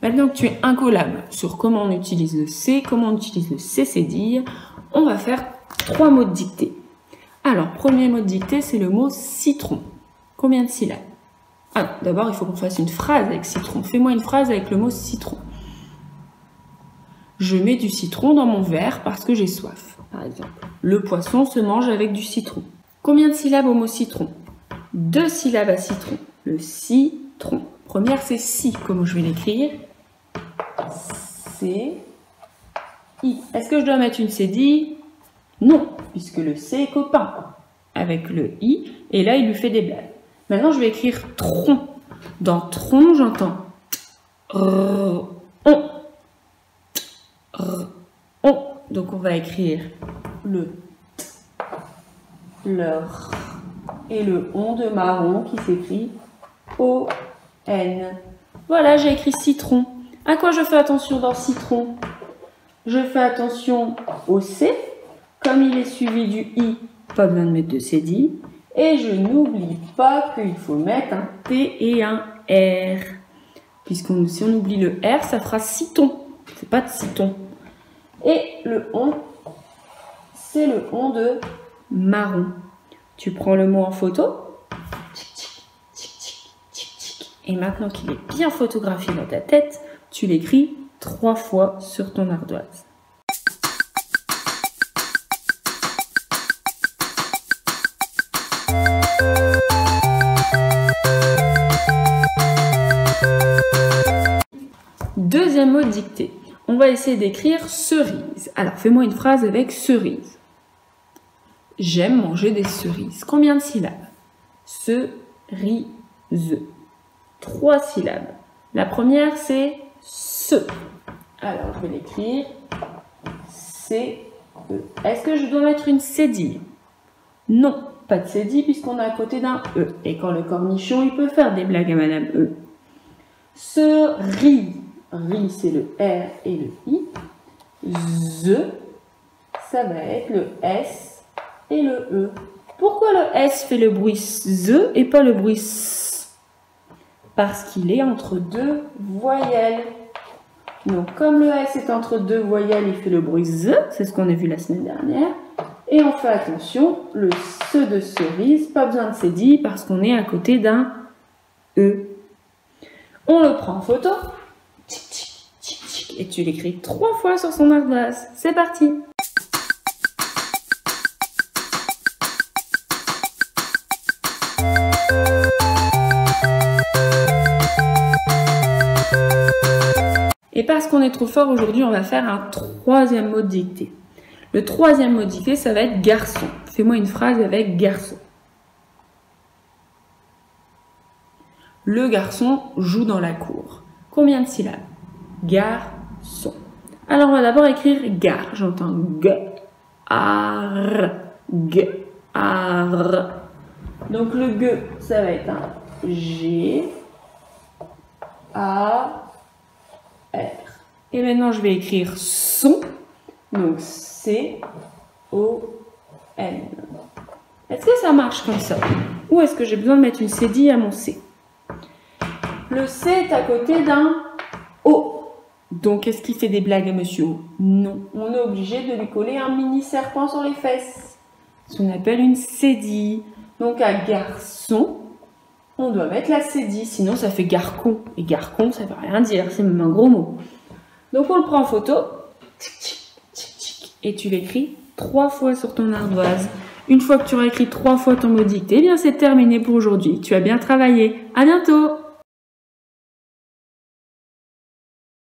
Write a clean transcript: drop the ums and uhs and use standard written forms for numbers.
Maintenant que tu es incollable sur comment on utilise le C, comment on utilise le cédille, on va faire 3 mots de dictée. Alors, premier mot de dictée, c'est le mot citron. Combien de syllabes? Alors, d'abord, il faut qu'on fasse une phrase avec citron. Fais-moi une phrase avec le mot citron. Je mets du citron dans mon verre parce que j'ai soif, par exemple. Le poisson se mange avec du citron. Combien de syllabes au mot citron? 2 syllabes à citron. Le citron. Première, c'est si. Comment je vais l'écrire? C-I. Est-ce que je dois mettre une cédille? Non, puisque le C est copain avec le I, et là, il lui fait des blagues. Maintenant, je vais écrire tronc. Dans tronc, j'entends on. Donc, on va écrire le T, le R et le on de marron qui s'écrit O-N. Voilà, j'ai écrit citron. À quoi je fais attention dans citron? Je fais attention au C. Comme il est suivi du I, pas besoin de mettre de cédille. Et je n'oublie pas qu'il faut mettre un T et un R. Si on oublie le R, ça fera citon. C'est pas de citon. Et le on, c'est le on de marron. Tu prends le mot en photo. Et maintenant qu'il est bien photographié dans ta tête, tu l'écris 3 fois sur ton ardoise. Deuxième mot de dictée. On va essayer d'écrire cerise. Alors, fais-moi une phrase avec cerise. J'aime manger des cerises. Combien de syllabes? Cerise. 3 syllabes. La première, c'est ce. Alors, je vais l'écrire C-E. Est-ce que je dois mettre une cédille? Non, pas de cédille puisqu'on est à côté d'un E. Et quand le cornichon, il peut faire des blagues à Madame E. Cerise. Ri, c'est le R et le I. Z, ça va être le S et le E. Pourquoi le S fait le bruit Z et pas le bruit S? Parce qu'il est entre 2 voyelles. Donc, comme le S est entre 2 voyelles, il fait le bruit Z. C'est ce qu'on a vu la semaine dernière. Et on fait attention, le C de cerise, pas besoin de cédille parce qu'on est à côté d'un E. On le prend en photo. Et tu l'écris 3 fois sur son ardoise. C'est parti! Et parce qu'on est trop fort aujourd'hui, on va faire un 3e mot de dictée. Le 3e mot de dictée, ça va être garçon. Fais-moi une phrase avec garçon. Le garçon joue dans la cour. Combien de syllabes? Garçon. Alors, on va d'abord écrire gare. J'entends G, ar, G, ar. Donc, le G, ça va être un G, A, R. Et maintenant, je vais écrire son. Donc, C, O, N. Est-ce que ça marche comme ça? Ou est-ce que j'ai besoin de mettre une cédille à mon C? Le C est à côté d'un O. Donc, est-ce qu'il fait des blagues à Monsieur O? Non. On est obligé de lui coller un mini serpent sur les fesses. Ce qu'on appelle une cédille. Donc, à garçon, on doit mettre la cédille. Sinon, ça fait garcon. Et garcon, ça ne veut rien dire. C'est même un gros mot. Donc, on le prend en photo. Et tu l'écris 3 fois sur ton ardoise. Une fois que tu auras écrit 3 fois ton mot dicté, eh bien, c'est terminé pour aujourd'hui. Tu as bien travaillé. À bientôt!